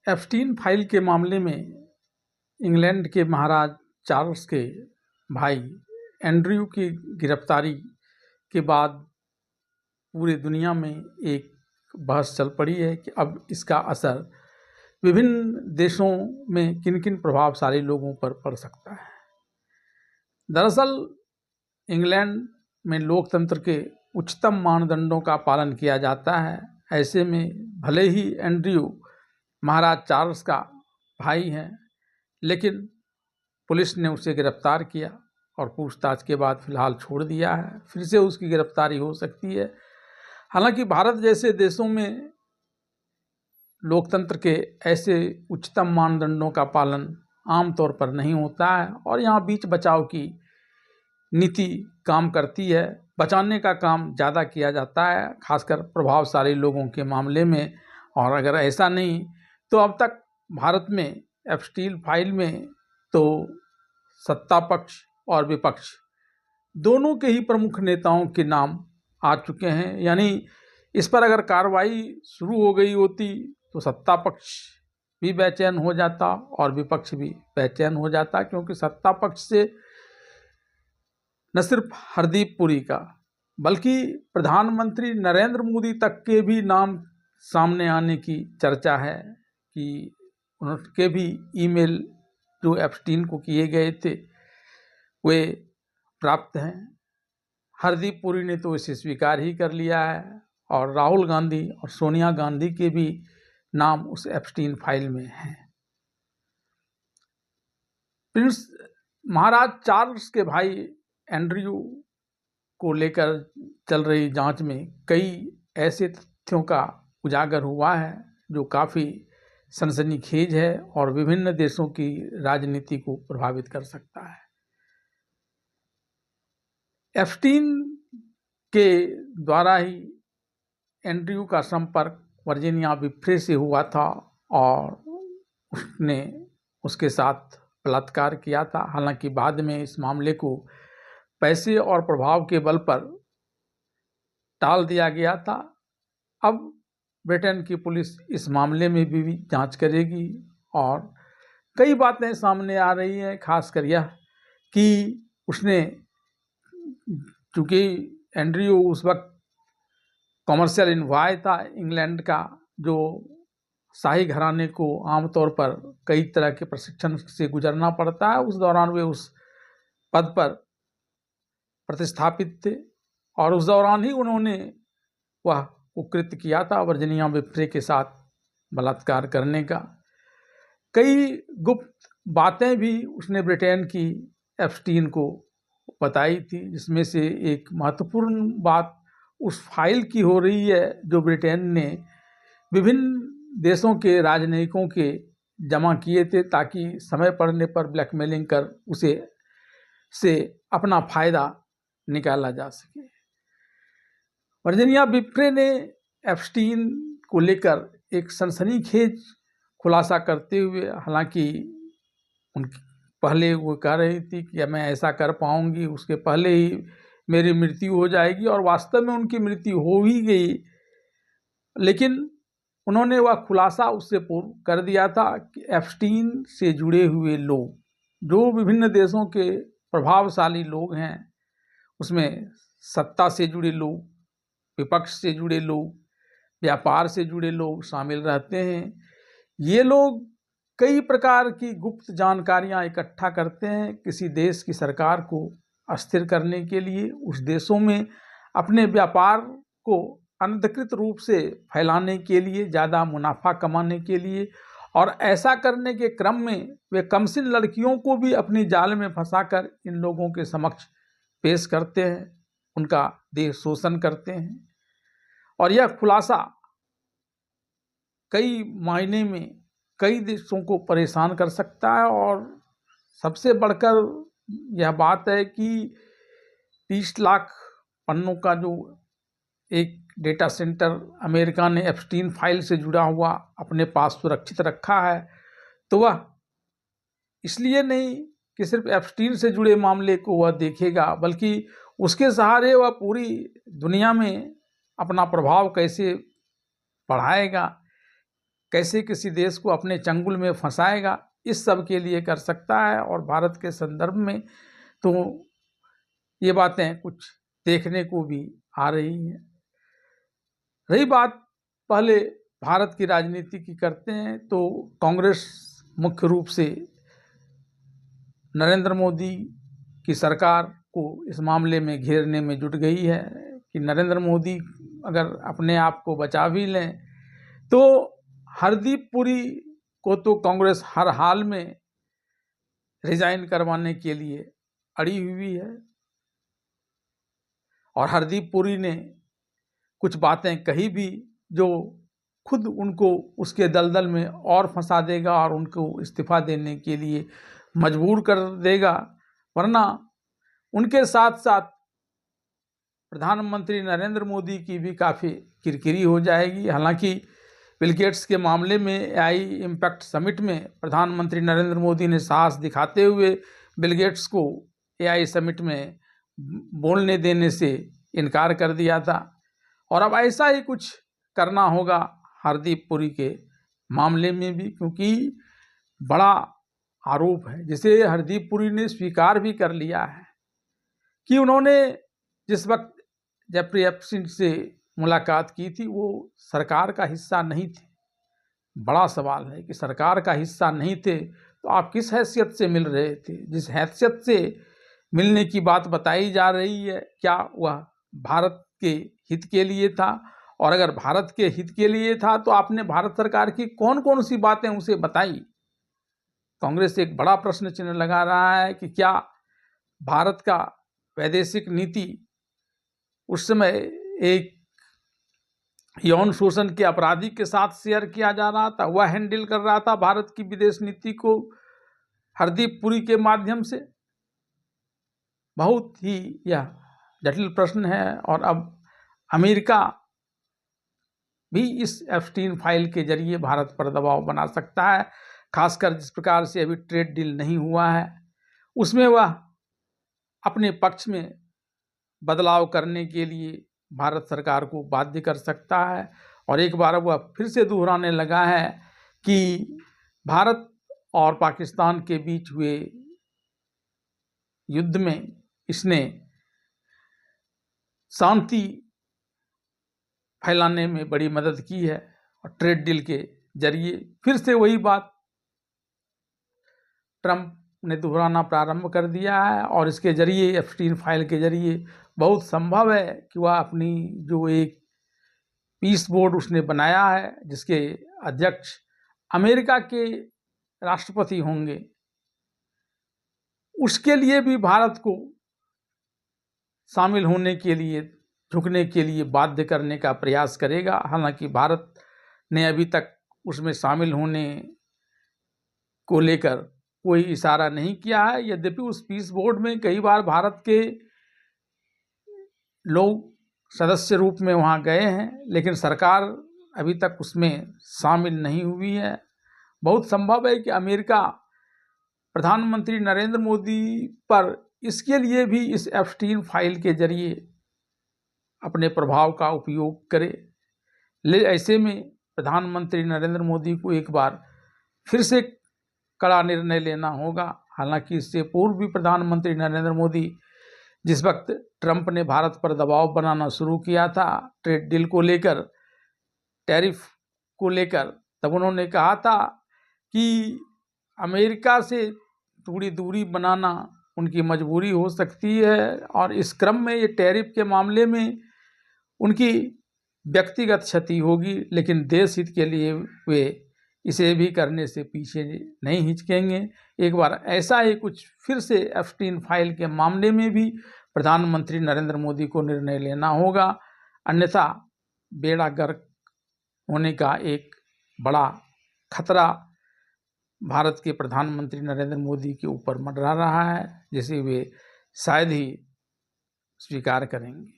Epstein file के मामले में इंग्लैंड के महाराज चार्ल्स के भाई एंड्रयू की गिरफ्तारी के बाद पूरी दुनिया में एक बहस चल पड़ी है कि अब इसका असर विभिन्न देशों में किन किन प्रभावशाली लोगों पर पड़ सकता है। दरअसल इंग्लैंड में लोकतंत्र के उच्चतम मानदंडों का पालन किया जाता है। ऐसे में भले ही एंड्रयू महाराज चार्ल्स का भाई हैं, लेकिन पुलिस ने उसे गिरफ्तार किया और पूछताछ के बाद फिलहाल छोड़ दिया है। फिर से उसकी गिरफ्तारी हो सकती है। हालांकि भारत जैसे देशों में लोकतंत्र के ऐसे उच्चतम मानदंडों का पालन आमतौर पर नहीं होता है और यहाँ बीच बचाव की नीति काम करती है। बचाने का काम ज़्यादा किया जाता है, खासकर प्रभावशाली लोगों के मामले में। और अगर ऐसा नहीं तो अब तक भारत में एप्स्टीन फाइल में तो सत्ता पक्ष और विपक्ष दोनों के ही प्रमुख नेताओं के नाम आ चुके हैं। यानी इस पर अगर कार्रवाई शुरू हो गई होती तो सत्ता पक्ष भी बेचैन हो जाता और विपक्ष भी बेचैन हो जाता, क्योंकि सत्ता पक्ष से न सिर्फ हरदीप पुरी का बल्कि प्रधानमंत्री नरेंद्र मोदी तक के भी नाम सामने आने की चर्चा है कि उनके भी ईमेल जो एप्स्टीन को किए गए थे वे प्राप्त हैं। हरदीप पुरी ने तो इसे स्वीकार ही कर लिया है और राहुल गांधी और सोनिया गांधी के भी नाम उस एप्स्टीन फाइल में हैं। प्रिंस महाराज चार्ल्स के भाई एंड्रयू को लेकर चल रही जांच में कई ऐसे तथ्यों का उजागर हुआ है जो काफ़ी सनसनीखेज है और विभिन्न देशों की राजनीति को प्रभावित कर सकता है। एप्स्टीन के द्वारा ही एंड्रयू का संपर्क वर्जीनिया विफ्रे से हुआ था और उसने उसके साथ बलात्कार किया था। हालांकि बाद में इस मामले को पैसे और प्रभाव के बल पर टाल दिया गया था। अब ब्रिटेन की पुलिस इस मामले में भी जांच करेगी और कई बातें सामने आ रही हैं, खासकर यह कि उसने, चूँकि एंड्रयू उस वक्त कॉमर्शियल इन्वॉय था इंग्लैंड का, जो शाही घराने को आमतौर पर कई तरह के प्रशिक्षण से गुजरना पड़ता है, उस दौरान वे उस पद पर प्रतिस्थापित थे और उस दौरान ही उन्होंने वह कुकृत्य किया था वर्जीनिया विफ्रे के साथ बलात्कार करने का। कई गुप्त बातें भी उसने ब्रिटेन की एप्स्टीन को बताई थी, जिसमें से एक महत्वपूर्ण बात उस फाइल की हो रही है जो ब्रिटेन ने विभिन्न देशों के राजनयिकों के जमा किए थे ताकि समय पड़ने पर ब्लैकमेलिंग कर उसे से अपना फायदा निकाला जा सके। वर्जीनिया विफ्रे ने एप्स्टीन को लेकर एक सनसनीखेज खुलासा करते हुए, हालांकि उनकी पहले वो कह रही थी कि मैं ऐसा कर पाऊंगी, उसके पहले ही मेरी मृत्यु हो जाएगी, और वास्तव में उनकी मृत्यु हो ही गई, लेकिन उन्होंने वह खुलासा उससे पूर्व कर दिया था कि एप्स्टीन से जुड़े हुए लोग, जो विभिन्न देशों के प्रभावशाली लोग हैं, उसमें सत्ता से जुड़े लोग, विपक्ष से जुड़े लोग, व्यापार से जुड़े लोग शामिल रहते हैं। ये लोग कई प्रकार की गुप्त जानकारियां इकट्ठा करते हैं किसी देश की सरकार को अस्थिर करने के लिए, उस देशों में अपने व्यापार को अनधिकृत रूप से फैलाने के लिए, ज़्यादा मुनाफा कमाने के लिए, और ऐसा करने के क्रम में वे कमसिन लड़कियों को भी अपनी जाल में फंसाकर इन लोगों के समक्ष पेश करते हैं, उनका देह शोषण करते हैं। और यह खुलासा कई मायने में कई देशों को परेशान कर सकता है। और सबसे बढ़कर यह बात है कि 30 लाख पन्नों का जो एक डेटा सेंटर अमेरिका ने एप्स्टीन फाइल से जुड़ा हुआ अपने पास सुरक्षित रखा है, तो वह इसलिए नहीं कि सिर्फ एप्स्टीन से जुड़े मामले को वह देखेगा, बल्कि उसके सहारे वह पूरी दुनिया में अपना प्रभाव कैसे बढ़ाएगा, कैसे किसी देश को अपने चंगुल में फंसाएगा, इस सब के लिए कर सकता है। और भारत के संदर्भ में तो ये बातें कुछ देखने को भी आ रही हैं। रही बात पहले भारत की राजनीति की करते हैं, तो कांग्रेस मुख्य रूप से नरेंद्र मोदी की सरकार को इस मामले में घेरने में जुट गई है कि नरेंद्र मोदी अगर अपने आप को बचा भी लें तो हरदीप पुरी को तो कांग्रेस हर हाल में रिजाइन करवाने के लिए अड़ी हुई है। और हरदीप पुरी ने कुछ बातें कही भी जो खुद उनको उसके दलदल में और फंसा देगा और उनको इस्तीफा देने के लिए मजबूर कर देगा। वरना उनके साथ साथ प्रधानमंत्री नरेंद्र मोदी की भी काफ़ी किरकिरी हो जाएगी। हालांकि बिल गेट्स के मामले में एआई इम्पैक्ट समिट में प्रधानमंत्री नरेंद्र मोदी ने साहस दिखाते हुए बिल गेट्स को एआई समिट में बोलने देने से इनकार कर दिया था। और अब ऐसा ही कुछ करना होगा हरदीप पुरी के मामले में भी, क्योंकि बड़ा आरोप है जिसे हरदीप पुरी ने स्वीकार भी कर लिया है कि उन्होंने जिस वक्त जेफरी एप्स्टीन से मुलाकात की थी वो सरकार का हिस्सा नहीं थे। बड़ा सवाल है कि सरकार का हिस्सा नहीं थे तो आप किस हैसियत से मिल रहे थे? जिस हैसियत से मिलने की बात बताई जा रही है, क्या वह भारत के हित के लिए था? और अगर भारत के हित के लिए था तो आपने भारत सरकार की कौन कौन सी बातें उसे बताई? कांग्रेस एक बड़ा प्रश्न चिन्ह लगा रहा है कि क्या भारत का वैदेशिक नीति उस समय एक यौन शोषण के अपराधी के साथ शेयर किया जा रहा था, वह हैंडल कर रहा था भारत की विदेश नीति को हरदीप पुरी के माध्यम से? बहुत ही यह जटिल प्रश्न है। और अब अमेरिका भी इस एप्स्टीन फाइल के जरिए भारत पर दबाव बना सकता है। खासकर जिस प्रकार से अभी ट्रेड डील नहीं हुआ है उसमें वह अपने पक्ष में बदलाव करने के लिए भारत सरकार को बाध्य कर सकता है। और एक बार वह फिर से दोहराने लगा है कि भारत और पाकिस्तान के बीच हुए युद्ध में इसने शांति फैलाने में बड़ी मदद की है। और ट्रेड डील के जरिए फिर से वही बात ट्रंप ने दोहराना प्रारंभ कर दिया है। और इसके जरिए एप्स्टीन फाइल के जरिए बहुत संभव है कि वह अपनी जो एक पीस बोर्ड उसने बनाया है जिसके अध्यक्ष अमेरिका के राष्ट्रपति होंगे, उसके लिए भी भारत को शामिल होने के लिए, झुकने के लिए बाध्य करने का प्रयास करेगा। हालांकि भारत ने अभी तक उसमें शामिल होने को लेकर कोई इशारा नहीं किया है। यद्यपि उस पीस बोर्ड में कई बार भारत के लोग सदस्य रूप में वहाँ गए हैं, लेकिन सरकार अभी तक उसमें शामिल नहीं हुई है। बहुत संभव है कि अमेरिका प्रधानमंत्री नरेंद्र मोदी पर इसके लिए भी इस एप्स्टीन फाइल के जरिए अपने प्रभाव का उपयोग करे। ऐसे में प्रधानमंत्री नरेंद्र मोदी को एक बार फिर से कड़ा निर्णय लेना होगा। हालांकि इससे पूर्व भी प्रधानमंत्री नरेंद्र मोदी जिस वक्त ट्रंप ने भारत पर दबाव बनाना शुरू किया था ट्रेड डील को लेकर, टैरिफ को लेकर, तब उन्होंने कहा था कि अमेरिका से थोड़ी दूरी बनाना उनकी मजबूरी हो सकती है। और इस क्रम में ये टैरिफ के मामले में उनकी व्यक्तिगत क्षति होगी, लेकिन देश हित के लिए वे इसे भी करने से पीछे नहीं हिचकेंगे। एक बार ऐसा ही कुछ फिर से एप्स्टीन फाइल के मामले में भी प्रधानमंत्री नरेंद्र मोदी को निर्णय लेना होगा, अन्यथा बेड़ा गर्क होने का एक बड़ा खतरा भारत के प्रधानमंत्री नरेंद्र मोदी के ऊपर मंडरा रहा है, जिसे वे शायद ही स्वीकार करेंगे।